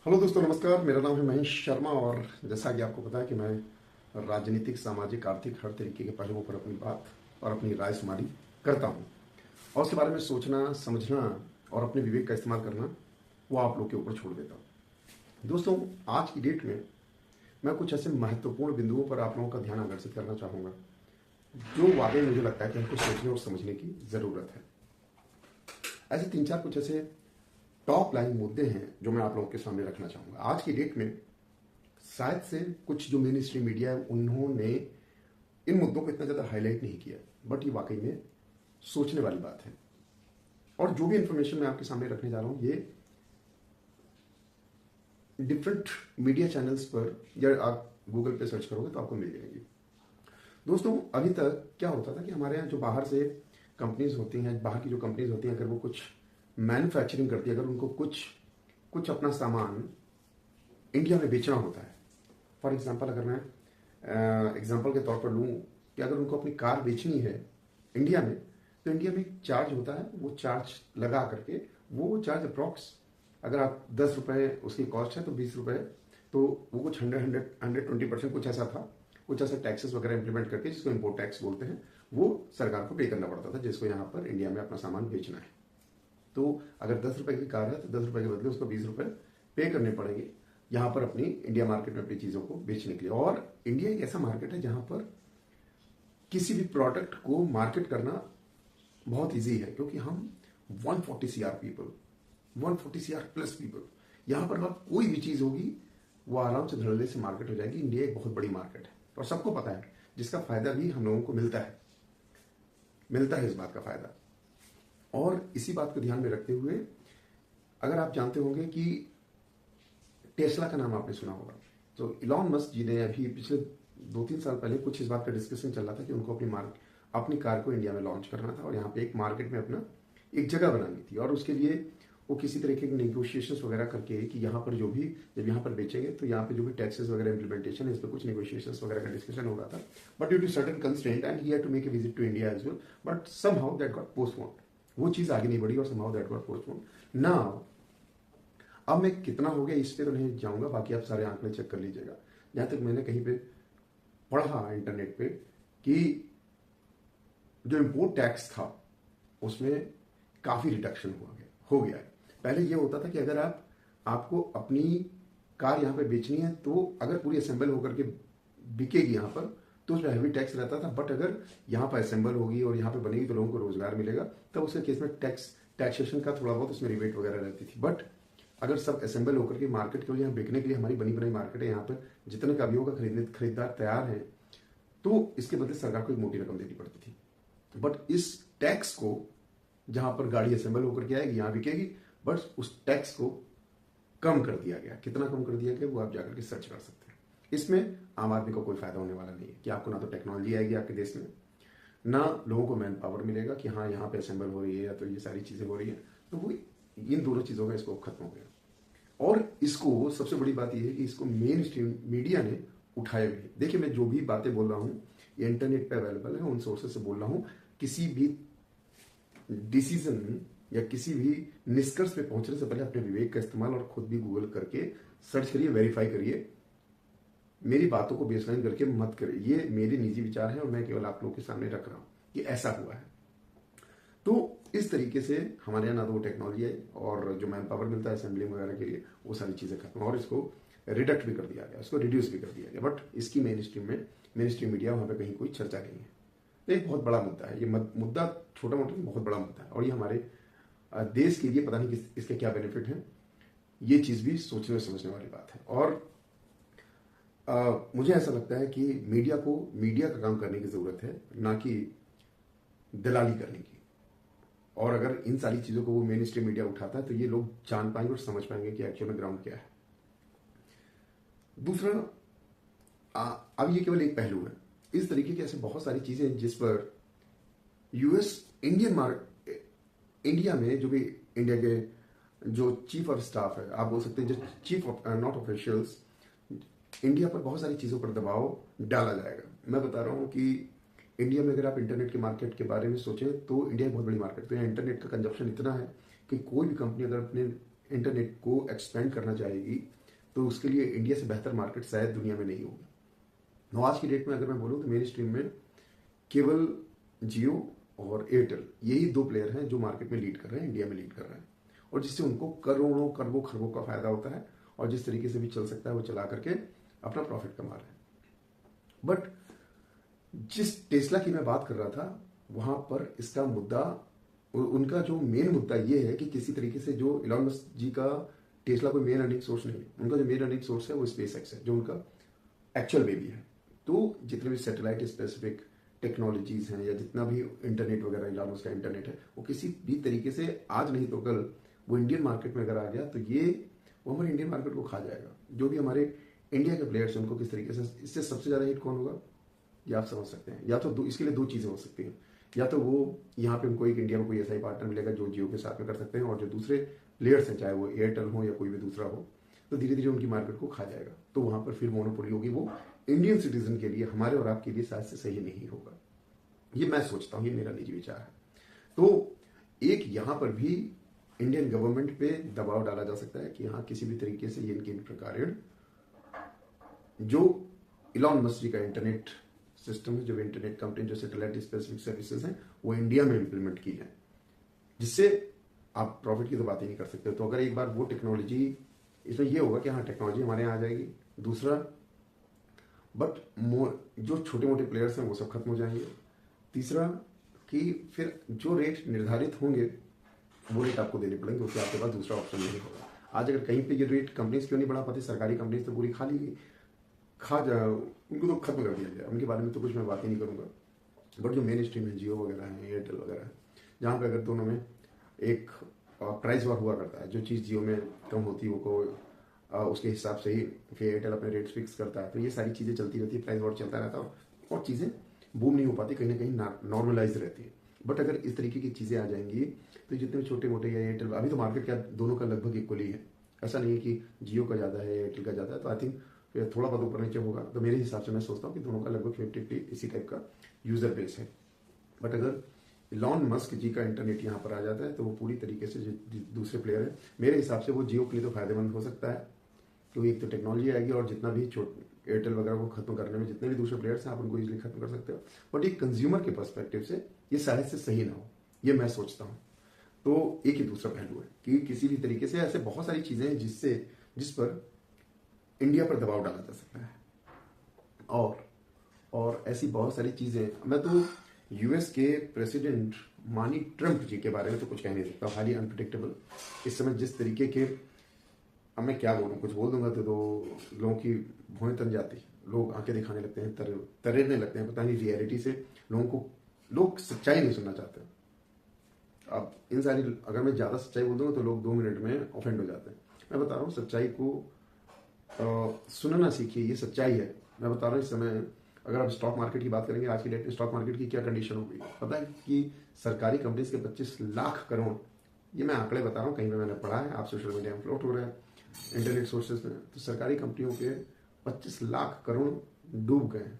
Hello दोस्तों, नमस्कार। मेरा नाम है महेश शर्मा और जैसा कि आपको पता है कि मैं राजनीतिक, सामाजिक, आर्थिक हर तरीके के पहलुओं पर अपनी बात और अपनी राय शुमारी करता हूँ और उसके बारे में सोचना, समझना और अपने विवेक का इस्तेमाल करना वो आप लोग के ऊपर छोड़ देता हूँ। दोस्तों, आज की डेट में मैं कुछ ऐसे महत्वपूर्ण बिंदुओं पर आप लोगों का ध्यान आकर्षित करना चाहूँगा जो वाकई मुझे लगता है कि हमको सोचने और समझने की ज़रूरत है। ऐसे तीन चार कुछ ऐसे टॉप लाइन मुद्दे हैं जो मैं आप लोगों के सामने रखना चाहूँगा। आज की डेट में शायद से कुछ जो मेन स्ट्रीम मीडिया है उन्होंने इन मुद्दों को इतना ज़्यादा हाईलाइट नहीं किया, बट ये वाकई में सोचने वाली बात है। और जो भी इंफॉर्मेशन मैं आपके सामने रखने जा रहा हूँ ये डिफरेंट मीडिया चैनल्स पर या आप गूगल पे सर्च करोगे तो आपको मिल जाएगी। दोस्तों, अभी तक क्या होता था कि हमारे यहाँ जो बाहर से कंपनीज होती हैं, बाहर की जो कंपनीज होती हैं, अगर वो कुछ मैन्युफैक्चरिंग करती है, अगर उनको कुछ कुछ अपना सामान इंडिया में बेचना होता है, फॉर एग्जांपल अगर मैं एग्जांपल के तौर पर लूँ कि अगर उनको अपनी कार बेचनी है इंडिया में, तो इंडिया में एक चार्ज होता है, वो चार्ज लगा करके वो चार्ज अप्रॉक्स अगर आप 10 रुपये उसकी कॉस्ट है तो 20 रुपये, तो वो कुछ 100-120% कुछ ऐसा था, कुछ ऐसा टैक्सेस वगैरह इंप्लीमेंट करके जिसको इम्पोर्ट टैक्स बोलते हैं, वो सरकार को पे करना पड़ता था जिसको यहाँ पर इंडिया में अपना सामान बेचना है। तो अगर 10 रुपये की कार है तो 10 रुपये के बदले उसको 20 रुपये पे करने पड़ेंगे यहाँ पर अपनी इंडिया मार्केट में अपनी चीज़ों को बेचने के लिए। और इंडिया एक ऐसा मार्केट है जहाँ पर किसी भी प्रोडक्ट को मार्केट करना बहुत इजी है, क्योंकि हम 140 CR people, 140 CR plus people, यहाँ पर अगर कोई भी चीज़ होगी वो आराम से धड़ल्ले से मार्केट हो जाएगी। इंडिया एक बहुत बड़ी मार्केट है और सबको पता है, जिसका फायदा भी हम लोगों को मिलता है इस बात का फायदा। और इसी बात को ध्यान में रखते हुए अगर आप जानते होंगे कि टेस्ला का नाम आपने सुना होगा, तो इलॉन मस्क जी ने अभी पिछले 2-3 साल पहले कुछ इस बात का डिस्कशन चल रहा था कि उनको अपनी कार को इंडिया में लॉन्च करना था और यहाँ पे एक मार्केट में अपना एक जगह बनानी थी। और उसके लिए वो किसी तरीके की नेगोशिएशंस वगैरह करके कि यहाँ पर जो भी जब यहाँ पर बेचेंगे तो यहाँ पे जो भी टैक्सेस वगैरह इंप्लीमेंटेशन है, इस पर कुछ नेगोशिएशंस वगैरह का डिस्कशन हो रहा था। But due to certain constraint and he had to make a visit to India as well, but somehow that got postponed. वो चीज़ आगे नहीं बढ़ी और somehow that got postponed. Now अब मैं कितना हो गया इस पे तो नहीं जाऊंगा, बाकी आप सारे आंकड़े चेक कर लीजिएगा। जहां तक मैंने कहीं पे पढ़ा इंटरनेट पे कि जो इम्पोर्ट टैक्स था उसमें काफी रिडक्शन हो गया है। पहले ये होता था कि अगर आपको अपनी कार यहाँ पे बेचनी है तो अगर पूरी असेंबल होकर के बिकेगी यहाँ पर तो उसमें हैवी टैक्स रहता था, बट अगर यहाँ पर असेंबल होगी और यहाँ पे बनेगी तो लोगों को रोजगार मिलेगा, तब उसके केस में टैक्सेशन का थोड़ा बहुत उसमें रिबेट वगैरह रहती थी। बट अगर सब असेंबल होकर के मार्केट के लिए यहाँ बिकने के लिए हमारी बनी बनाई मार्केट है, यहाँ पर जितने का भी होगा खरीदार तैयार है, तो इसके बदले सरकार को एक मोटी रकम देनी पड़ती थी। बट इस टैक्स को जहां पर गाड़ी असेंबल होकर के आएगी यहाँ बिकेगी, बट उस टैक्स को कम कर दिया गया। कितना कम कर दिया गया वो आप जाकर के सर्च कर सकते हैं। इसमें आम आदमी को कोई फायदा होने वाला नहीं है कि आपको ना तो टेक्नोलॉजी आएगी आपके देश में, ना लोगों को मैन पावर मिलेगा कि हाँ यहाँ पे असेंबल हो रही है या तो ये सारी चीजें हो रही है, तो वो इन दोनों चीजों का स्कोप खत्म हो गया। और इसको सबसे बड़ी बात यह है कि इसको मेन स्ट्रीम मीडिया ने उठाया भी। देखिए, मैं जो भी बातें बोल रहा हूँ ये इंटरनेट पे अवेलेबल है, उन सोर्सेज से बोल रहा हूँ। किसी भी डिसीजन या किसी भी निष्कर्ष पे पहुंचने से पहले अपने विवेक का इस्तेमाल और खुद भी गूगल करके सर्च करिए, वेरीफाई करिए। मेरी बातों को बेसलाइन करके मत करिए। ये मेरे निजी विचार हैं और मैं केवल आप लोगों के सामने रख रहा हूं कि ऐसा हुआ है। तो इस तरीके से हमारे यहाँ ना तो वो टेक्नोलॉजी है और जो मैन पावर मिलता है असेंबलिंग वगैरह के लिए वो सारी चीज़ें खत्म, और इसको रिडक्ट भी कर दिया गया, इसको रिड्यूस भी कर दिया गया। बट इसकी मेन स्ट्रीम मीडिया वहाँ पे कहीं कोई चर्चा नहीं है। तो एक बहुत बड़ा मुद्दा है ये। मुद्दा छोटा मोटा बहुत बड़ा मुद्दा है और ये हमारे देश के लिए पता नहीं इसके क्या बेनिफिट हैं। ये चीज़ भी सोचने और समझने वाली बात है। और मुझे ऐसा लगता है कि मीडिया का काम करने की ज़रूरत है, ना कि दलाली करने की। और अगर इन सारी चीज़ों को वो मेन स्ट्रीम मीडिया उठाता है तो ये लोग जान पाएंगे और समझ पाएंगे कि एक्चुअल में ग्राउंड क्या है। दूसरा, अब ये केवल एक पहलू है। इस तरीके की ऐसे बहुत सारी चीज़ें हैं जिस पर इंडिया में जो भी इंडिया के जो चीफ ऑफ स्टाफ है, आप बोल सकते हैं जो chief of not officials, India पर बहुत सारी चीज़ों पर दबाव डाला जाएगा। मैं बता रहा हूँ कि इंडिया में अगर आप इंटरनेट के मार्केट के बारे में सोचें तो इंडिया एक बहुत बड़ी मार्केट, तो यहाँ इंटरनेट का कंजप्शन इतना है कि कोई भी कंपनी अगर अपने इंटरनेट को एक्सपेंड करना चाहेगी तो उसके लिए इंडिया से बेहतर मार्केट शायद दुनिया में नहीं होगी। तो आज की डेट में अगर मैं बोलूँ तो मेरी स्ट्रीम में केवल जियो और एयरटेल यही दो प्लेयर हैं जो मार्केट में लीड कर रहे हैं, इंडिया में लीड कर रहे हैं, और जिससे उनको करोड़ों करोड़ों खरबों का फायदा होता है और जिस तरीके से भी चल सकता है वो चला करके अपना प्रॉफिट कमा रहे हैं। बट जिस टेस्ला की मैं बात कर रहा था वहां पर इसका मुद्दा, उनका जो मेन मुद्दा ये है कि किसी तरीके से जो इलॉन मस्क जी का टेस्ला कोई मेन अर्निंग सोर्स नहीं है, उनका जो मेन अर्निंग सोर्स है वो स्पेस एक्स है जो उनका एक्चुअल बेबी है। तो जितने भी सैटेलाइट स्पेसिफिक टेक्नोलॉजीज हैं या जितना भी इंटरनेट वगैरह इलॉन मस्क का इंटरनेट है वो किसी भी तरीके से आज नहीं तो कल वो इंडियन मार्केट में अगर आ गया तो ये वो हमारे इंडियन मार्केट को खा जाएगा। जो भी हमारे इंडिया के प्लेयर्स हैं उनको किस तरीके से, इससे सबसे ज़्यादा हिट कौन होगा ये आप समझ सकते हैं। या तो इसके लिए दो चीज़ें हो सकती हैं, या तो वो यहाँ पे उनको एक इंडिया में कोई ऐसा ही पार्टनर मिलेगा जो जियो के साथ में कर सकते हैं, और जो दूसरे प्लेयर्स हैं चाहे वो एयरटेल हो या कोई भी दूसरा हो तो धीरे धीरे उनकी मार्केट को खा जाएगा। तो वहाँ पर फिर मोनोपोली होगी, वो इंडियन सिटीजन के लिए, हमारे और आपके लिए शायद से सही नहीं होगा। ये मैं सोचता हूँ, ये मेरा निजी विचार है। तो एक यहाँ पर भी इंडियन गवर्नमेंट पे दबाव डाला जा सकता है कि हाँ किसी भी तरीके से ये इनके प्रकार जो इलॉन मस्क जी का इंटरनेट सिस्टम है, जो इंटरनेट कंपनी जो सैटेलाइट स्पेसिफिक सर्विसेज हैं वो इंडिया में इंप्लीमेंट की है, जिससे आप प्रॉफिट की तो बात ही नहीं कर सकते। तो अगर एक बार वो टेक्नोलॉजी, इसमें ये होगा कि हाँ टेक्नोलॉजी हमारे यहाँ आ जाएगी, दूसरा बट जो छोटे मोटे प्लेयर्स हैं वो सब खत्म हो जाएंगे, तीसरा कि फिर जो रेट निर्धारित होंगे वो रेट आपको देने पड़ेंगे, उससे आपके पास दूसरा ऑप्शन नहीं होगा। आज अगर कहीं पे ये रेट कंपनीज क्यों नहीं बढ़ा पाती, सरकारी कंपनीज तो पूरी उनको तो खत्म कर दिया गया, उनके बारे में तो कुछ मैं बात ही नहीं करूंगा। बट जो मेन स्ट्रीम है जियो वगैरह है, एयरटेल वगैरह है, जहाँ पे अगर दोनों में एक प्राइस वॉर हुआ करता है, जो चीज़ जियो में कम होती है वो उसके हिसाब से ही फिर एयरटेल अपने रेट फिक्स करता है। तो ये सारी चीज़ें चलती रहती है, प्राइस वॉर चलता रहता है और चीज़ें बूम नहीं हो पाती, कहीं ना कहीं नॉर्मलाइज रहती है। बट अगर इस तरीके की चीज़ें आ जाएंगी तो जितने छोटे मोटे या एयरटेल, अभी तो मार्केट क्या दोनों का लगभग इक्वली है, ऐसा नहीं है कि जियो का ज़्यादा है एयरटेल का ज़्यादा है, तो आई थिंक थोड़ा बहुत ऊपर नीचे होगा। तो मेरे हिसाब से मैं सोचता हूँ कि दोनों का लगभग 50-50 इसी टाइप का यूजर बेस है। बट अगर इलॉन मस्क जी का इंटरनेट यहाँ पर आ जाता है तो वो पूरी तरीके से जो दूसरे प्लेयर है, मेरे हिसाब से वो जियो के लिए तो फायदेमंद हो सकता है, क्योंकि एक तो टेक्नोलॉजी आएगी और जितना भी एयरटेल वगैरह को खत्म करने में जितने भी दूसरे प्लेयर्स हैं आप उनको इजीली खत्म कर सकते हो। बट एक कंज्यूमर के पर्सपेक्टिव से ये शायद से सही ना हो, ये मैं सोचता हूँ। तो एक ही दूसरा पहलू है कि किसी भी तरीके से ऐसे बहुत सारी चीजें हैं जिस पर इंडिया पर दबाव डाला जा सकता है, और ऐसी बहुत सारी चीजें, मैं तो यूएस के प्रेसिडेंट मानी ट्रंप जी के बारे में तो कुछ कह नहीं सकता, हाईली अनप्रिडिक्टेबल इस समय जिस तरीके के, अब मैं क्या बोलूँ, कुछ बोल दूंगा तो लोगों की भौहें तन जाती, लोग आंखें दिखाने लगते हैं, तरेरने लगते हैं, पता नहीं रियलिटी से लोग सच्चाई नहीं सुनना चाहते। अब इन सारी, अगर मैं ज़्यादा सच्चाई बोल दूंगा तो लोग 2 मिनट में ऑफेंड हो जाते हैं। मैं बता रहा हूँ सच्चाई को सुनना सीखिए, ये सच्चाई है। मैं बता रहा हूँ इस समय अगर आप स्टॉक मार्केट की बात करेंगे, आज की डेट में स्टॉक मार्केट की क्या कंडीशन हो गई पता है कि सरकारी कंपनीज के 25 लाख करोड़, ये मैं आंकड़े बता रहा हूँ, कहीं पे मैंने पढ़ा है, आप सोशल मीडिया में फ्लोट हो रहे हैं इंटरनेट सोर्सेज में, तो सरकारी कंपनियों के 25 लाख करोड़ डूब गए हैं।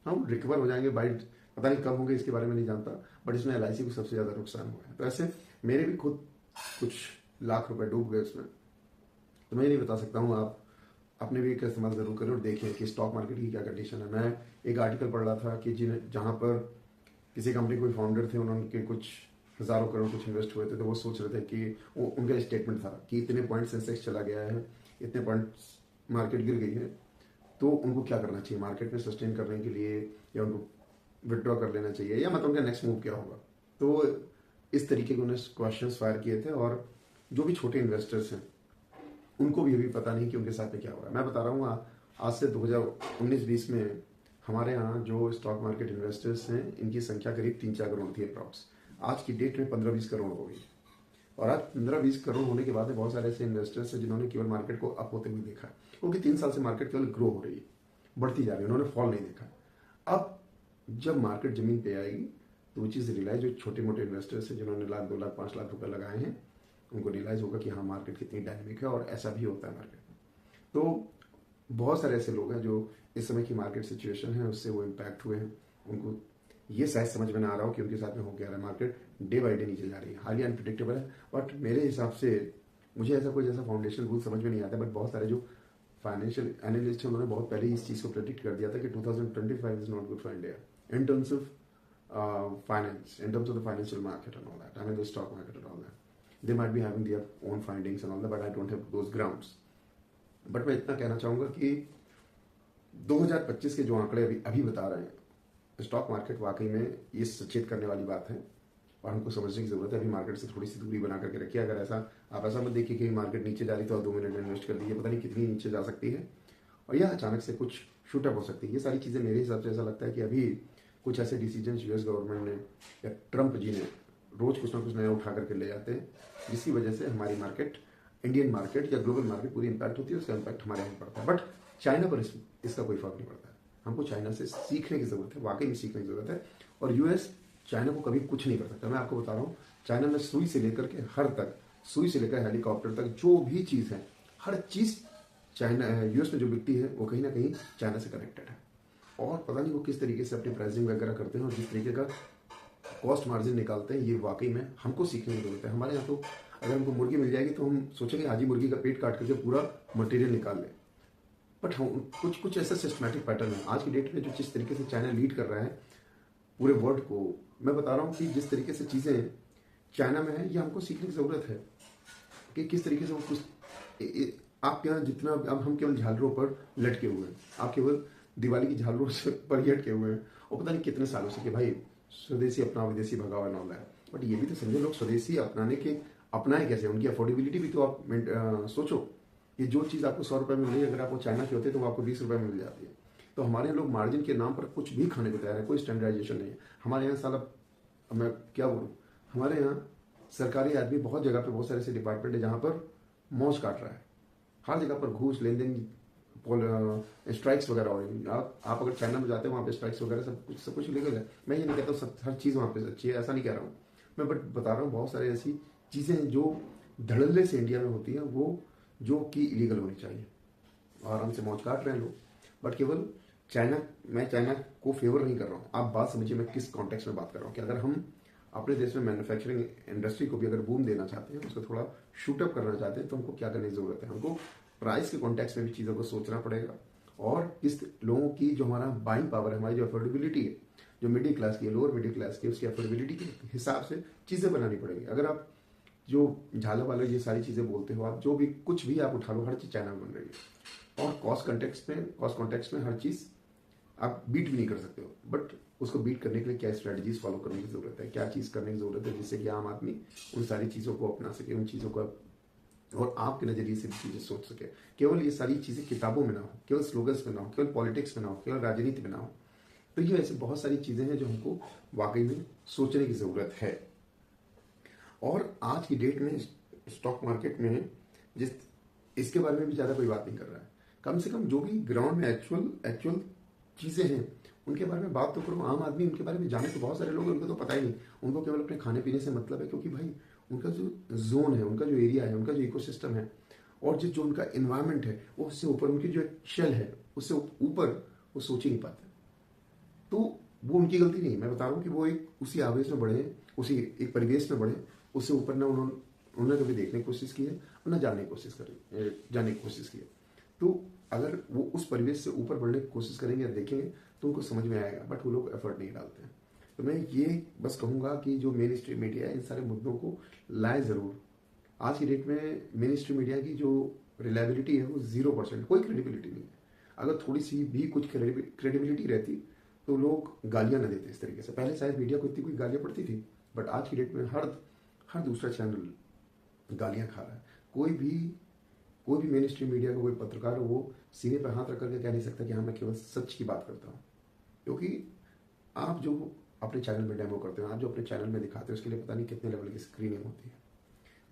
हम रिकवर हो जाएंगे बाई, पता नहीं कब होंगे इसके बारे में नहीं जानता, बट इसमें LIC को सबसे ज़्यादा नुकसान हुआ है। तो ऐसे मेरे भी खुद कुछ लाख रुपए डूब गए उसमें, तो मैं ये नहीं बता सकता हूँ, आप अपने भी इस्तेमाल जरूर करें और देखिए कि स्टॉक मार्केट की क्या कंडीशन है। मैं एक आर्टिकल पढ़ रहा था कि जहाँ पर किसी कंपनी के कोई फाउंडर थे, उन्होंने कुछ हजारों करोड़ कुछ इन्वेस्ट हुए थे, तो वो सोच रहे थे कि उनका स्टेटमेंट था कि इतने पॉइंट सेंसेक्स चला गया है, इतने पॉइंट मार्केट गिर गई है, तो उनको क्या करना चाहिए मार्केट में सस्टेन करने के लिए, या उनको विड्रॉ कर लेना चाहिए, या मतलब उनका नेक्स्ट मूव क्या होगा। तो इस तरीके के उन्हें क्वेश्चंस फायर किए थे, और जो भी छोटे इन्वेस्टर्स हैं उनको भी अभी पता नहीं कि उनके साथ में क्या हो रहा है। मैं बता रहा हूँ आज से 2019-20 में हमारे यहाँ जो स्टॉक मार्केट इन्वेस्टर्स हैं इनकी संख्या करीब 3-4 करोड़ थी अप्रॉक्स, आज की डेट में 15-20 करोड़ हो गई। और आज 15-20 करोड़ होने के बाद में बहुत सारे ऐसे इन्वेस्टर्स हैं जिन्होंने केवल मार्केट को अप होते हुए देखा, क्योंकि 3 साल से मार्केट केवल ग्रो हो रही है, बढ़ती जा रही है, उन्होंने फॉल नहीं देखा। अब जब मार्केट जमीन पे आएगी तो वो चीज़ रियलाइज, जो छोटे मोटे इन्वेस्टर्स हैं जिन्होंने 1 लाख 2 लाख 5 लाख रुपए लगाए हैं, उनको रियलाइज होगा कि हाँ मार्केट कितनी डायनेमिक है, और ऐसा भी होता है मार्केट में। तो बहुत सारे ऐसे लोग हैं जो इस समय की मार्केट सिचुएशन है उससे वो इम्पैक्ट हुए हैं, उनको ये शायद समझ में ना आ रहा हो कि उनके साथ में हो क्या रहा है, मार्केट डे बाई डे नीचे जा रही है, हाईली अनप्रिडिक्टेबल है। बट मेरे हिसाब से मुझे ऐसा कोई जैसा फाउंडेशन रूल समझ में नहीं आता, बट बहुत सारे जो फाइनेंशियल एनालिस्ट हैं उन्होंने बहुत पहले ही इस चीज़ को प्रेडिक्ट कर दिया था कि 2025 is not good for India in terms of finance, in terms of the financial market and all that. I mean, the stock market and all that. They might be having their own findings and all that, but I don't have those grounds. But मैं इतना कहना चाहूँगा कि 2025 के जो आंकड़े अभी बता रहे हैं, स्टॉक मार्केट वाकई में ये सचेत करने वाली बात है और हमको समझने की जरूरत है। अभी मार्केट से थोड़ी सी दूरी बना करके रखिए। अगर ऐसा आप ऐसा मत देखिए कि मार्केट नीचे जा रही तो आप 2 मिनट इन्वेस्ट कर लीजिए, पता नहीं कितनी नीचे जा सकती है और यह अचानक से कुछ शूटअप हो सकती है। ये सारी चीज़ें मेरे हिसाब से ऐसा लगता है कि अभी कुछ ऐसे डिसीजन यूएस गवर्नमेंट ने या ट्रंप जी ने रोज कुछ ना कुछ नया उठा करके ले जाते हैं, जिसकी वजह से हमारी मार्केट, इंडियन मार्केट या ग्लोबल मार्केट पूरी इंपैक्ट होती है। उसका इंपैक्ट हमारे यहाँ पड़ता है, बट चाइना पर इसका कोई फर्क नहीं पड़ता है। हमको चाइना से सीखने की जरूरत है, वाकई में सीखने की जरूरत है। और यूएस चाइना को कभी कुछ नहीं कर सकता। मैं आपको बता रहा हूँ, चाइना में सुई से लेकर के हर तक, सुई से लेकर हेलीकॉप्टर तक जो भी चीज़ है, हर चीज़ चाइना यूएस में जो बिकती है वो कहीं ना कहीं चाइना से कनेक्टेड है। और पता नहीं वो किस तरीके से अपनी प्राइसिंग वगैरह करते हैं और जिस तरीके का कॉस्ट मार्जिन निकालते हैं, ये वाकई में हमको सीखने की जरूरत है। हमारे यहाँ तो अगर हमको मुर्गी मिल जाएगी तो हम सोचेंगे आज ही मुर्गी का पेट काट करके पूरा मटेरियल निकाल लें, बट हम कुछ ऐसा सिस्टमैटिक पैटर्न है आज की डेट में। जो जिस तरीके से चाइना लीड कर रहा है पूरे वर्ल्ड को, मैं बता रहा हूँ कि जिस तरीके से चीज़ें चाइना में है, ये हमको सीखने की ज़रूरत है कि किस तरीके से वो कुछ आपके यहाँ जितना, अब हम केवल झालरों पर लटके हुए हैं, आप केवल दिवाली की झालरों से पर ही अटके हुए हैं और पता नहीं कितने सालों से कि भाई स्वदेशी अपना विदेशी भगावा नौला है। बट ये भी तो समझो, लोग स्वदेशी अपनाए कैसे, उनकी अफोर्डेबिलिटी भी तो आप सोचो। ये जो चीज़ आपको 100 रुपये में मिली, अगर आपको चाइना की होती है तो वो आपको 20 रुपये में मिल जाती है। तो हमारे लोग मार्जिन के नाम पर कुछ भी खाने को तैयार है, कोई स्टैंडर्डाइजेशन नहीं है हमारे यहाँ। साला मैं क्या बोलूँ, हमारे यहाँ सरकारी आदमी बहुत जगह पे, बहुत सारे ऐसे डिपार्टमेंट है जहाँ पर मौज काट रहा है, हर जगह पर घूस लेन देन, स्ट्राइक्स वगैरह हो रही है। आप अगर चाइना में जाते हैं वहाँ पे स्ट्राइक्स वगैरह सब कुछ लीगल है। मैं ये नहीं कहता सब हर चीज़ वहाँ पे अच्छी है, ऐसा नहीं कह रहा हूँ मैं, बट बता रहा हूँ बहुत सारे ऐसी चीज़ें हैं जो धड़ल्ले से इंडिया में होती हैं, वो जो कि इलीगल होनी चाहिए और हमसे मौज काट रहे हैं लोग। बट केवल चाइना, मैं चाइना को फेवर नहीं कर रहा हूँ। आप बात समझिए मैं किस कॉन्टेक्स्ट में बात कर रहा हूँ कि अगर हम अपने देश में मैन्युफैक्चरिंग इंडस्ट्री को भी अगर बूम देना चाहते हैं, उसको थोड़ा शूटअप करना चाहते हैं, तो हमको क्या करने की जरूरत है। हमको प्राइस के कॉन्टेक्स्ट में भी चीज़ों को सोचना पड़ेगा और किस लोगों की जो हमारा बाइंग पावर है, हमारी जो अफोर्डेबिलिटी है, जो मिडिल क्लास की है, लोअर मिडिल क्लास की, उसकी अफोर्डेबिलिटी के हिसाब से चीज़ें बनानी पड़ेगी। अगर आप जो झाला वाले ये सारी चीज़ें बोलते हो, आप जो भी कुछ भी आप उठा लो, हर चीज़ चाइना में बन रही है और कॉस्ट कॉन्टेक्स्ट में हर चीज़ आप बीट भी नहीं कर सकते हो। बट उसको बीट करने के लिए क्या स्ट्रेटजीज फॉलो करने की जरूरत है, क्या चीज़ करने की जरूरत है जिससे कि आम आदमी उन सारी चीज़ों को अपना सके, उन चीज़ों को और आपके नज़रिए से भी चीज़ें सोच सके। केवल ये सारी चीज़ें किताबों में ना हो, केवल स्लोगन्स में ना हो, केवल पॉलिटिक्स में ना हो, केवल राजनीति में ना हो। तो ये ऐसे बहुत सारी चीज़ें हैं जो हमको वाकई में सोचने की ज़रूरत है। और आज की डेट में स्टॉक मार्केट में इसके बारे में भी ज़्यादा कोई बात नहीं कर रहा है। कम से कम जो भी ग्राउंड में एक्चुअल चीज़ें हैं उनके बारे में बात तो करो। आम आदमी उनके बारे में जाने तो बहुत सारे लोग हैं, उनको तो पता ही नहीं। उनको केवल अपने खाने पीने से मतलब है, क्योंकि भाई उनका जो जोन है, उनका जो एरिया है, उनका जो इकोसिस्टम है और जो उनका इन्वायरमेंट है, वो उससे ऊपर, उनकी जो शेल है उससे ऊपर वो सोच ही नहीं पाते। तो वो उनकी गलती नहीं है। मैं बता रहा हूँ कि वो एक उसी आवेश में बढ़े, उसी एक परिवेश में बढ़े, उससे ऊपर ना उन्होंने कभी देखने की कोशिश की है और ना जानने की कोशिश की है। तो अगर वो उस परिवेश से ऊपर बढ़ने की कोशिश करेंगे या देखेंगे तो उनको समझ में आएगा, बट वो लोग एफर्ट नहीं डालते हैं। तो मैं ये बस कहूँगा कि जो मेन स्ट्रीम मीडिया है इन सारे मुद्दों को लाए ज़रूर। आज की डेट में मेन स्ट्रीम मीडिया की जो रिलायबिलिटी है वो 0%, कोई क्रेडिबिलिटी नहीं है। अगर थोड़ी सी भी कुछ क्रेडिबिलिटी रहती तो लोग गालियाँ न देते इस तरीके से। पहले शायद मीडिया को इतनी कोई गालियाँ पड़ती थी, बट आज की डेट में हर दूसरा चैनल गालियाँ खा रहा है। कोई भी मेन स्ट्रीम मीडिया का कोई पत्रकार हो, वो सीने पर हाथ रख करके कह नहीं सकता कि हाँ मैं केवल सच की बात करता हूँ। क्योंकि आप जो अपने चैनल में डेमो करते हो, आप जो अपने चैनल में दिखाते हो, उसके लिए पता नहीं कितने लेवल की स्क्रीनिंग होती है।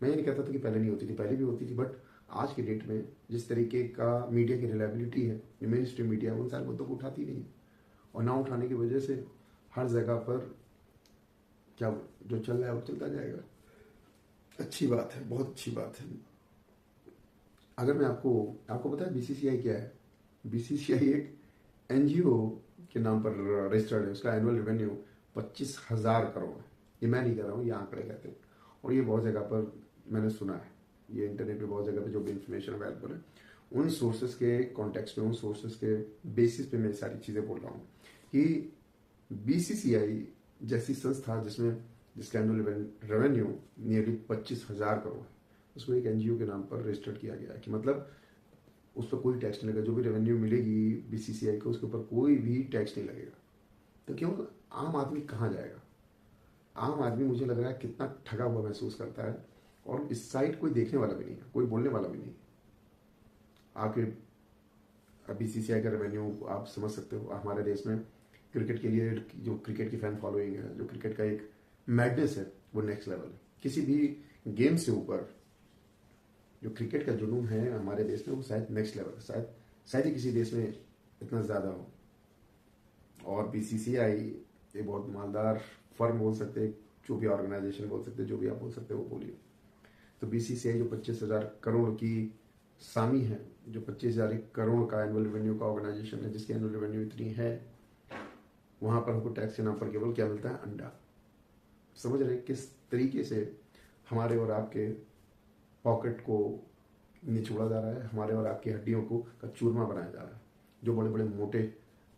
मैं ये नहीं कहता था कि पहले नहीं होती थी, पहले भी होती थी, बट आज की डेट में जिस तरीके का मीडिया की रिलायबिलिटी है, मेन स्ट्रीम मीडिया उन सारे मुद्दों को उठाती नहीं है। और ना उठाने की वजह से हर जगह पर क्या जो चल रहा है वो चलता जाएगा। अच्छी बात है, बहुत अच्छी बात है। अगर मैं आपको पता है बीसीसीआई क्या है? बीसीसीआई एक एनजीओ के नाम पर रजिस्टर्ड है। उसका एनुअल रेवेन्यू 25,000 करोड़ है। ये मैं नहीं कह रहा हूँ, ये आंकड़े कहते हैं और ये बहुत जगह पर मैंने सुना है। ये इंटरनेट पे बहुत जगह पे जो भी इंफॉर्मेशन अवेलेबल है, उन सोर्सेज के कॉन्टेक्स्ट में, उन सोर्सेज के बेसिस पे मैं सारी चीज़ें बोल रहा हूँ कि बीसीसीआई जैसी संस्था जिसका एनुअल रेवेन्यू नियरली 25,000 करोड़ है, उसको एक एनजीओ के नाम पर रजिस्टर्ड किया गया है कि मतलब उस पर कोई टैक्स नहीं लगेगा। जो भी रेवेन्यू मिलेगी बीसीसीआई को, उसके ऊपर कोई भी टैक्स नहीं लगेगा। तो क्यों आम आदमी कहाँ जाएगा? आम आदमी मुझे लग रहा है कितना ठगा हुआ महसूस करता है, और इस साइड कोई देखने वाला भी नहीं है, कोई बोलने वाला भी नहीं। आपके बीसीसीआई का रेवेन्यू आप समझ सकते हो। हमारे देश में क्रिकेट के लिए जो क्रिकेट की फैन फॉलोइंग है, जो क्रिकेट का एक मैडनेस है, वो नेक्स्ट लेवल है। किसी भी गेम से ऊपर जो क्रिकेट का जुनून है हमारे देश में, वो शायद नेक्स्ट लेवल, शायद ही किसी देश में इतना ज़्यादा हो। और बीसीसीआई ये बहुत मालदार फर्म बोल सकते हैं, जो भी ऑर्गेनाइजेशन बोल सकते हैं, जो भी आप बोल सकते हो वो बोलिए। तो बीसीसीआई जो 25,000 करोड़ की सामी है, जो 25,000 करोड़ का एनुअल रेवेन्यू का ऑर्गेनाइजेशन है, जिसकी एनुअल रेवेन्यू इतनी है, वहां पर हमको टैक्स के नाम पर केवल क्या मिलता है? अंडा। समझ रहे किस तरीके से हमारे और आपके पॉकेट को निचोड़ा जा रहा है, हमारे और आपकी हड्डियों को का चूरमा बनाया जा रहा है। जो बड़े बड़े मोटे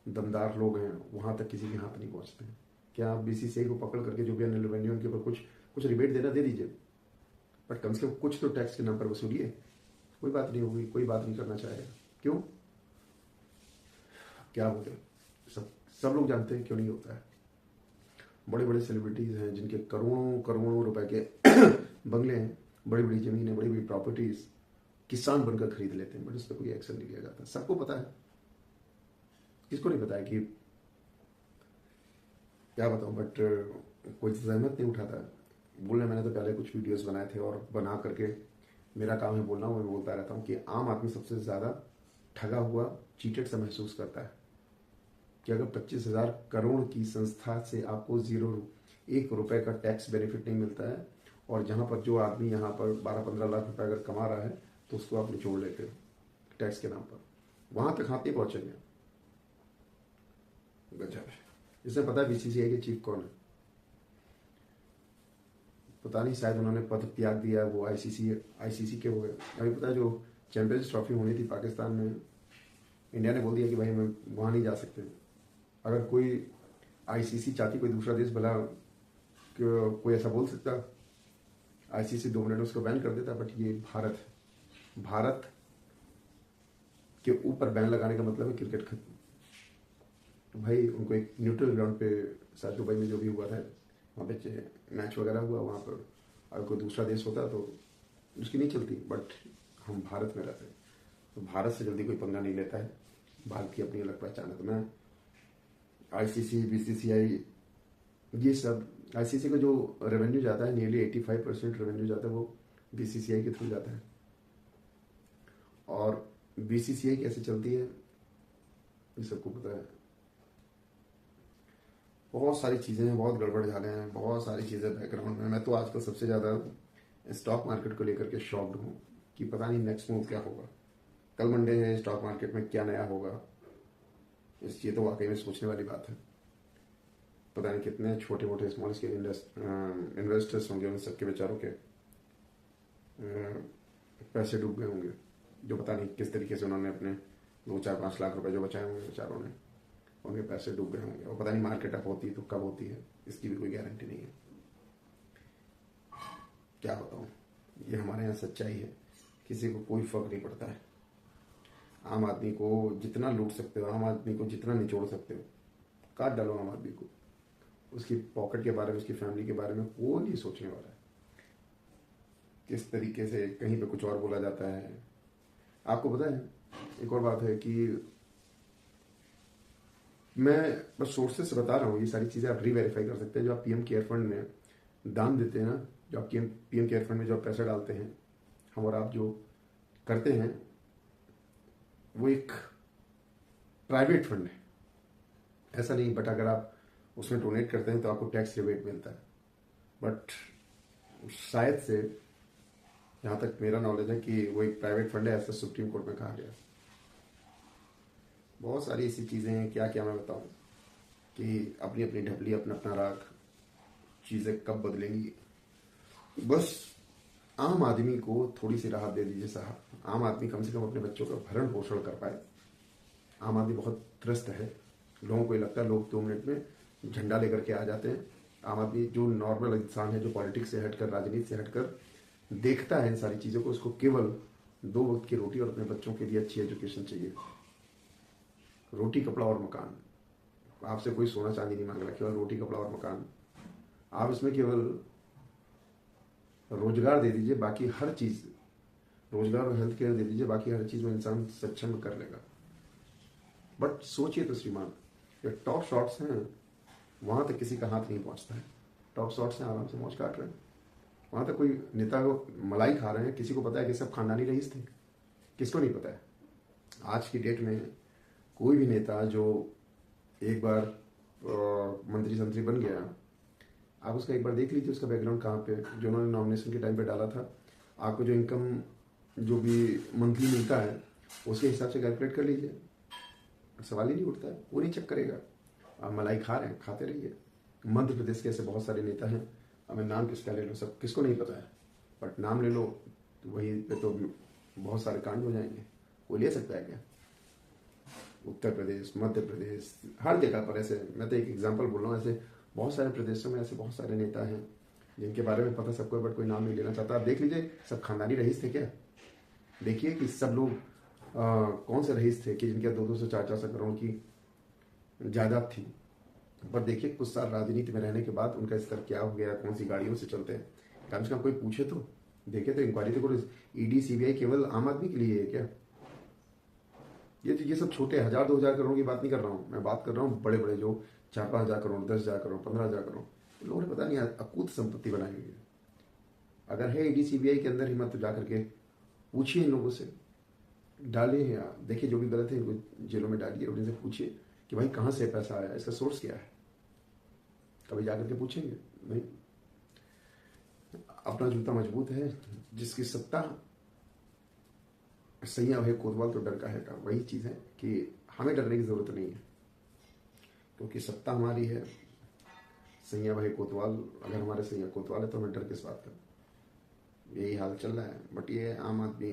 दमदार लोग हैं वहां तक किसी के हाथ नहीं पहुंचते हैं। क्या आप बीसीसीआई को पकड़ करके जो भी एनुअल रेवेन्यू उनके ऊपर कुछ रिबेट देना दे दीजिए, बट कम से कम कुछ तो टैक्स के नाम पर वसूलिए। कोई बात नहीं होगी, कोई बात नहीं करना चाहेगा। क्यों? क्या बोले, सब लोग जानते हैं क्यों नहीं होता है। बड़े बड़े सेलिब्रिटीज हैं जिनके करोड़ों करोड़ों रुपए के बंगले हैं, बड़ी बड़ी जमीनें, बड़ी बड़ी प्रॉपर्टीज किसान बनकर खरीद लेते हैं, बट उस पर कोई एक्शन नहीं लिया जाता। सबको पता है, किसको नहीं पता है कि क्या बताऊं, बट कोई जहमत नहीं उठाता। बोलने मैंने तो पहले कुछ वीडियोस बनाए थे, और बना करके मेरा काम है बोलना, मैं बोलता रहता हूँ कि आम आदमी सबसे ज़्यादा ठगा हुआ, चीटेड सा महसूस करता है कि अगर 25,000 करोड़ की संस्था से आपको 1 रुपए का टैक्स बेनिफिट नहीं मिलता है, और जहाँ पर जो आदमी यहाँ पर 12-15 लाख रुपए अगर कमा रहा है तो उसको आप निचोड़ लेते हो टैक्स के नाम पर। वहां तक हाथ नहीं पहुंचेंगे। गजब है। जिसने पता है बीसीसीआई के चीफ कौन है? पता नहीं, शायद उन्होंने पद त्याग दिया, वो आईसीसी के हो गए। अभी पता है जो चैंपियंस ट्रॉफी होनी थी पाकिस्तान में, इंडिया ने बोल दिया कि भाई हम वहां नहीं जा सकते। अगर कोई आईसीसी चाहती, कोई दूसरा देश भला कोई ऐसा बोल सकता, आईसीसी 2 मिनट में उसको बैन कर देता, बट ये भारत है। भारत के ऊपर बैन लगाने का मतलब है क्रिकेट खत्म। तो भाई उनको एक न्यूट्रल ग्राउंड पे, शायद दुबई में जो भी हुआ था, वहाँ पे मैच वगैरह हुआ, वहाँ पर अगर कोई दूसरा देश होता तो उसकी नहीं चलती, बट हम भारत में रहते हैं तो भारत से जल्दी कोई पंगा नहीं लेता है। भारत की अपनी अलग पहचान है। तो मैं आईसीसी, बीसीसीआई, ये सब, आईसीसी का जो रेवेन्यू जाता है, नियरली 85% रेवेन्यू जाता है वो बीसीसीआई के थ्रू जाता है। और बीसीसीआई कैसे चलती है ये सबको पता है। बहुत सारी चीज़ें हैं, बहुत गड़बड़ झाले हैं, बहुत सारी चीज़ें बैकग्राउंड में। मैं तो आजकल सबसे ज़्यादा स्टॉक मार्केट को लेकर के शॉक्ड हूँ कि पता नहीं नेक्स्ट मूव क्या होगा। कल मंडे है, स्टॉक मार्केट में क्या नया होगा, ये तो वाकई में सोचने वाली बात है। पता नहीं कितने छोटे मोटे स्मॉल स्केल इन्वेस्टर्स होंगे, उन सबके बेचारों के पैसे डूब गए होंगे, जो पता नहीं किस तरीके से उन्होंने अपने 2-4-5 लाख रुपए जो बचाए होंगे बेचारों ने, उनके पैसे डूब गए होंगे। और पता नहीं मार्केट अप होती है तो कब होती है, इसकी भी कोई गारंटी नहीं है। क्या बताऊं, ये हमारे यहाँ सच्चाई है, किसी को कोई फर्क नहीं पड़ता है। आम आदमी को जितना लूट सकते हो, आम आदमी को जितना निचोड़ सकते हो, काट डालो आम आदमी को। उसकी पॉकेट के बारे में, उसकी फैमिली के बारे में कोई नहीं सोचने वाला है। किस तरीके से कहीं पे कुछ और बोला जाता है। आपको पता है एक और बात है कि मैं बस सोर्सेस से बता रहा हूँ, ये सारी चीज़ें आप रीवेरीफाई कर सकते हैं। जो आप पीएम केयर फंड में दान देते हैं ना, जो आप पीएम केयर फंड में जो आप पैसा डालते हैं, हम और आप जो करते हैं, वो एक प्राइवेट फंड है, ऐसा नहीं। बट अगर आप उसमें डोनेट करते हैं तो आपको टैक्स रिबेट मिलता है। बट शायद से, जहाँ तक मेरा नॉलेज है, कि वो एक प्राइवेट फंड है, ऐसा सुप्रीम कोर्ट में कहा गया। बहुत सारी ऐसी चीज़ें हैं, क्या क्या मैं बताऊं, कि अपनी अपनी ढपली, अपना अपना राग, चीज़ें कब बदलेंगी। बस आम आदमी को थोड़ी सी राहत दे दीजिए साहब। आम आदमी कम से कम अपने बच्चों का भरण पोषण कर पाए। आम आदमी बहुत त्रस्त है। लोगों को ये लगता है लोग 2 मिनट में झंडा लेकर के आ जाते हैं। आम आदमी जो नॉर्मल इंसान है, जो पॉलिटिक्स से हटकर, राजनीति से हटकर देखता है इन सारी चीज़ों को, उसको केवल 2 वक्त की रोटी और अपने बच्चों के लिए अच्छी एजुकेशन चाहिए। रोटी, कपड़ा और मकान। आपसे कोई सोना चांदी नहीं मांग रहा, केवल रोटी, कपड़ा और मकान। आप इसमें केवल रोजगार दे दीजिए, बाकी हर चीज़, रोजगार और हेल्थ केयर दे दीजिए, बाकी हर चीज़ वो इंसान सक्षम कर लेगा। बट सोचिए तो श्रीमान, ये टॉप शॉट्स हैं, वहाँ तक किसी का हाथ नहीं पहुँचता है। टॉप शॉट्स हैं, आराम से मौज काट रहे हैं। वहाँ तक कोई नेता को मलाई खा रहे हैं। किसी को पता है कि सब खानदानी रईस थे? किसको नहीं पता है? आज की डेट में कोई भी नेता जो एक बार मंत्री संतरी बन गया, आप उसका एक बार देख लीजिए उसका बैकग्राउंड कहाँ पे, जो उन्होंने नॉमिनेशन के टाइम पे डाला था। आपको जो इनकम जो भी मंथली मिलता है उसके हिसाब से कैलकुलेट कर लीजिए। सवाल ही नहीं उठता है, वो नहीं चेक करेगा। आप मलाई खा रहे हैं, खाते रहिए। मध्य प्रदेश के ऐसे बहुत सारे नेता हैं, हमें नाम किसका ले लो, सब किसको नहीं पता है, बट नाम ले लो तो वहीं पे तो बहुत सारे कांड हो जाएंगे। वो ले सकता है क्या? उत्तर प्रदेश, मध्य प्रदेश, हर जगह पर ऐसे, मैं तो एक एग्जांपल बोल रहा हूँ, ऐसे बहुत सारे प्रदेशों में ऐसे बहुत सारे नेता हैं जिनके बारे में पता सबको है, बट कोई नाम नहीं लेना चाहता। आप देख लीजिए, सब खानदानी रईस थे क्या? देखिए कि सब लोग कौन से रईस थे कि जिनके 200 400 करोड़ की जायदाद थी। पर देखिए कुछ साल राजनीति में रहने के बाद उनका स्तर क्या हो गया, कौन सी गाड़ियों से चलते हैं। कम से कम कोई पूछे तो, देखे तो, इंक्वायरी तो करो। ईडी सीबीआई केवल आम आदमी के लिए है क्या? ये सब छोटे 1000 2000 करोड़ की बात नहीं कर रहा हूँ, मैं बात कर रहा हूँ बड़े बड़े जो 4-5 हजार करोड़, 10,000 करोड़, 15,000 करोड़। लोगों ने पता नहीं अकूत संपत्ति बनाई हुई है। अगर है ईडी सीबीआई के अंदर हिम्मत तो जाकर के पूछिए इन लोगों से, डालिए, या देखिए जो भी गलत है इनको जेलों में डालिए और इनसे पूछिए कि भाई कहाँ से पैसा आया, इसका सोर्स क्या है। कभी जाकर के पूछेंगे नहीं। अपना जूता मजबूत है, जिसकी सत्ता सैया है कोतवाल तो डर का है का। वही चीज़ है कि हमें डरने की जरूरत नहीं है, क्योंकि सत्ता हमारी है। सैया भाई कोतवाल, अगर हमारे सैया कोतवाल है तो हमें डर किस बात का। यही हाल चल रहा है। बट ये आम आदमी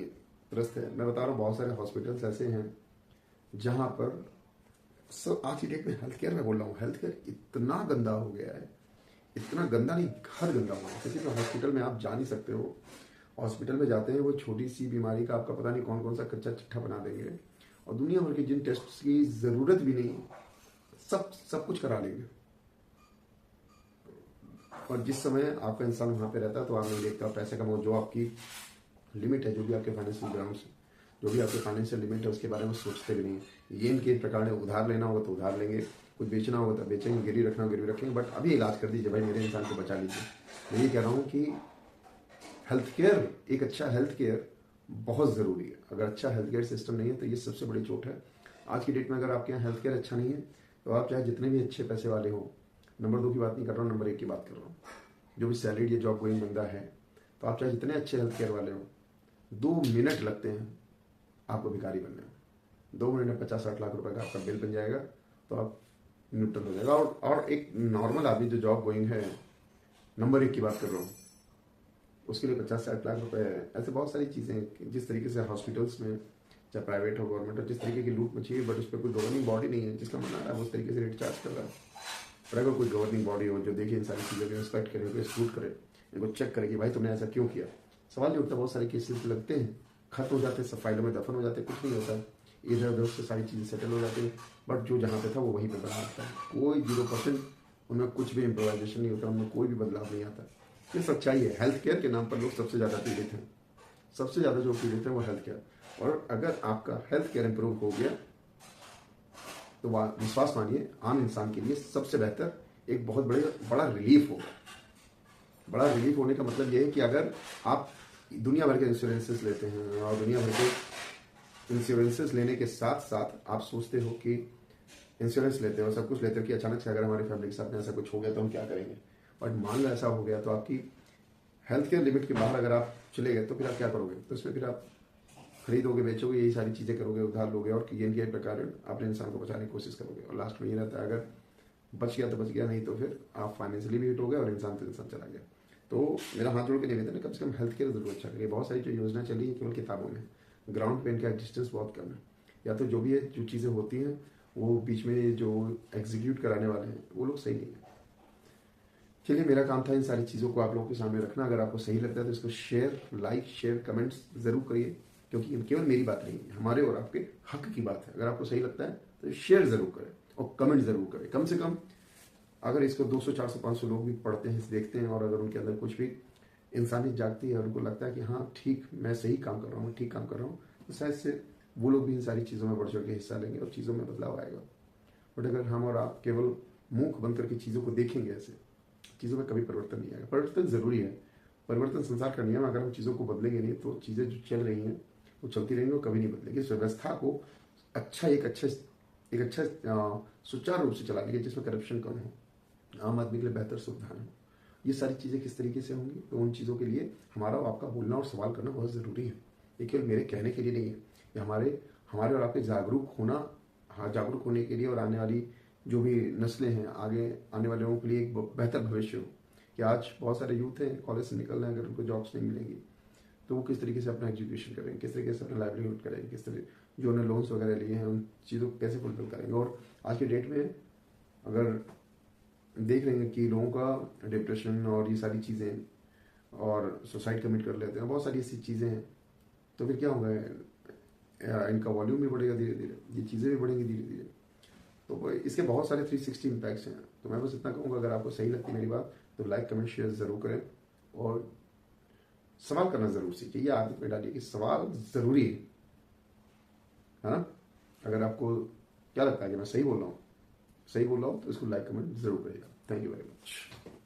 त्रस्त है। मैं बता रहा हूँ बहुत सारे हॉस्पिटल्स ऐसे हैं जहाँ पर सब, आज की डेट में हेल्थ केयर में बोल रहा हूँ, हेल्थ केयर इतना गंदा हो गया है, इतना गंदा नहीं, घर गंदा हो गया। किसी भी हॉस्पिटल में आप जा नहीं सकते हो। हॉस्पिटल में जाते हैं, वो छोटी सी बीमारी का आपका पता नहीं कौन कौन सा कच्चा चिट्ठा बना देंगे, और दुनिया भर के जिन टेस्ट की जरूरत भी नहीं, सब कुछ करा लेंगे। और जिस समय आपका इंसान वहां पे रहता है तो आप नहीं देखता पैसे कमाओ। जो आपकी लिमिट है, जो भी आपके फाइनेंशियल ग्राउंड, जो भी आपके फाइनेंशियल लिमिट है, उसके बारे में सोचते भी नहीं। ये इनके प्रकार ने उधार लेना होगा तो उधार लेंगे, कुछ बेचना होगा तो बेचेंगे, गिरवी रखना हो गिरवी रखेंगे, बट अभी इलाज कर दीजिए भाई, मेरे इंसान को बचा लीजिए। मैं ये कह रहा हूँ कि हेल्थ केयर, एक अच्छा हेल्थ केयर बहुत ज़रूरी है। अगर अच्छा हेल्थ केयर सिस्टम नहीं है तो ये सबसे बड़ी चोट है आज की डेट में। अगर आपके यहाँ हेल्थ केयर अच्छा नहीं है तो आप चाहे जितने भी अच्छे पैसे वाले हो, नंबर 2 की बात नहीं कर रहा हूँ, नंबर 1 की बात कर रहा हूँ, जो भी सैलरीड या जॉब गोइंग बंदा है, तो आप चाहे जितने अच्छे हेल्थ केयर वाले हो, 2 मिनट लगते हैं आपको भिखारी बनने में। 2 मिनट में 50-60 लाख रुपए का आपका बिल बन जाएगा, तो आप न्यूट्रल हो जाएगा। और एक नॉर्मल आदमी जो जॉब गोइंग है, नंबर 1 की बात कर रहा हूँ, उसके लिए 50-60 लाख रुपए है। ऐसे बहुत सारी चीज़ें, जिस तरीके से हॉस्पिटल्स में, चाहे प्राइवेट हो गवर्नमेंट हो, जिस तरीके की लूट मची है, बट उस पर कोई गवर्निंग बॉडी नहीं है जिसका मन आ रहा है उस तरीके से रेट चार्ज कर रहा है। पर अगर कोई गवर्निंग बॉडी हो जो देखिए इन सारी चीज़ों को इंस्पेक्ट करे, इनको स्क्रूट करे, इनको चेक करे कि भाई तुमने ऐसा क्यों किया, सवाल नहीं उठता। बहुत सारे केसेस लगते हैं, खत्म हो जाते हैं, सब फाइलों में दफन हो जाते हैं, कुछ नहीं होता है, इधर उधर से सारी चीज़ें सेटल हो जाती हैं। बट जो जहाँ पे था वो वहीं पे बना रहता है। कोई 0% उनमें कुछ भी इम्प्रोवाइजेशन नहीं होता, उनमें कोई भी बदलाव नहीं आता। ये सच्चाई है। हेल्थ केयर के नाम पर लोग सबसे ज़्यादा पीड़ित हैं। सबसे ज़्यादा जो पीड़ित है वो हेल्थ केयर। और अगर आपका हेल्थ केयर इंप्रूव हो गया तो विश्वास मानिए, आम इंसान के लिए सबसे बेहतर एक बहुत बड़ा रिलीफ होगा। बड़ा रिलीफ होने का मतलब ये है कि अगर आप दुनिया भर के इंश्योरेंसेस लेते हैं और दुनिया भर के इंश्योरेंसेस लेने के साथ साथ आप सोचते हो कि इंश्योरेंस लेते हो, सब कुछ लेते हो कि अचानक से अगर हमारी फैमिली के साथ में ऐसा कुछ हो गया तो हम क्या करेंगे। बट मान लो ऐसा हो गया तो आपकी हेल्थ केयर लिमिट के बाहर अगर आप चले गए तो फिर आप क्या करोगे? तो इसमें फिर आप खरीदोगे, बेचोगे, यही सारी चीज़ें करोगे, उधार लोगे और किए प्रकार अपने इंसान को बचाने की कोशिश करोगे। और लास्ट में ये रहता है, अगर बच गया तो बच गया, नहीं तो फिर आप फाइनेंशियली भी हिट हो गए और इंसान तो इंसान चला गया। तो मेरा हाथ जोड़ के निवेदन है, कम से कम हेल्थ केयर जरूर अच्छा करिए। बहुत सारी जो योजना चली है केवल किताबों में, ग्राउंड पे इनका एग्जिस्टेंस बहुत कम है, या तो जो भी है जो चीज़ें होती हैं वो बीच में जो एग्जीक्यूट कराने वाले हैं वो लोग सही नहीं है। चलिए, मेरा काम था इन सारी चीज़ों को आप लोगों के सामने रखना। अगर आपको सही लगता है तो इसको शेयर, लाइक, शेयर, कमेंट्स ज़रूर करिए, क्योंकि ये केवल मेरी बात नहीं है, हमारे और आपके हक की बात है। अगर आपको सही लगता है तो शेयर ज़रूर करें और कमेंट ज़रूर करें। कम से कम अगर इसको 200, 400, 500 लोग भी पढ़ते हैं, देखते हैं, और अगर उनके अंदर कुछ भी इंसानियत जागती है और उनको लगता है कि हाँ ठीक, मैं सही काम कर रहा हूँ, ठीक काम कर रहा हूँ, तो शायद से वो लोग भी इन सारी चीज़ों में बढ़ चढ़ के हिस्सा लेंगे और चीज़ों में बदलाव आएगा। बट अगर हम और आप केवल मुंह बंद करके चीज़ों को देखेंगे ऐसे, चीज़ों में कभी परिवर्तन नहीं आएगा। परिवर्तन ज़रूरी है, परिवर्तन संसार का नियम। अगर हम चीज़ों को बदलेंगे नहीं तो चीज़ें जो चल रही हैं वो चलती रहेंगी और कभी नहीं बदलेगी। इस व्यवस्था को एक अच्छा सुचारू रूप से चला लीजिए जिसमें करप्शन कम हो, आम आदमी के लिए बेहतर सुविधाएं हो। ये सारी चीज़ें किस तरीके से होंगी, तो उन चीज़ों के लिए हमारा और आपका बोलना और सवाल करना बहुत ज़रूरी है। ये केवल मेरे कहने के लिए नहीं है, ये हमारे और आपके जागरूक होना, हाँ, जागरूक होने के लिए, और आने वाली जो भी नस्लें हैं, आगे आने वाले लोगों के लिए एक बेहतर भविष्य हो। कि आज बहुत सारे यूथ हैं कॉलेज से निकल रहे हैं, अगर उनको जॉब्स नहीं मिलेंगी तो वो किस तरीके से अपना एजुकेशन करेंगे, किस तरीके से अपना लाइवलीहुड करेंगे, किस तरह जो उन्होंने लोन्स वगैरह लिए हैं उन चीज़ों को कैसे फुलफिल करेंगे। और आज के डेट में अगर देख रहे हैं कि लोगों का डिप्रेशन और ये सारी चीज़ें, और सुसाइड कमिट कर लेते हैं, बहुत सारी ऐसी चीज़ें हैं, तो फिर क्या होगा, इनका वॉल्यूम भी बढ़ेगा धीरे धीरे, ये चीज़ें भी बढ़ेंगी धीरे धीरे। तो इसके बहुत सारे 360 इम्पैक्ट्स हैं। तो मैं बस इतना कहूँगा, अगर आपको सही लगती है मेरी बात तो लाइक, कमेंट, शेयर ज़रूर करें, और सवाल करना ज़रूर सीखिए। ये आदत में डालिए कि सवाल ज़रूरी है ना। अगर आपको क्या लगता है कि मैं सही बोल रहा हूँ तो इसको लाइक, कमेंट ज़रूर करिएगा। Thank you very much.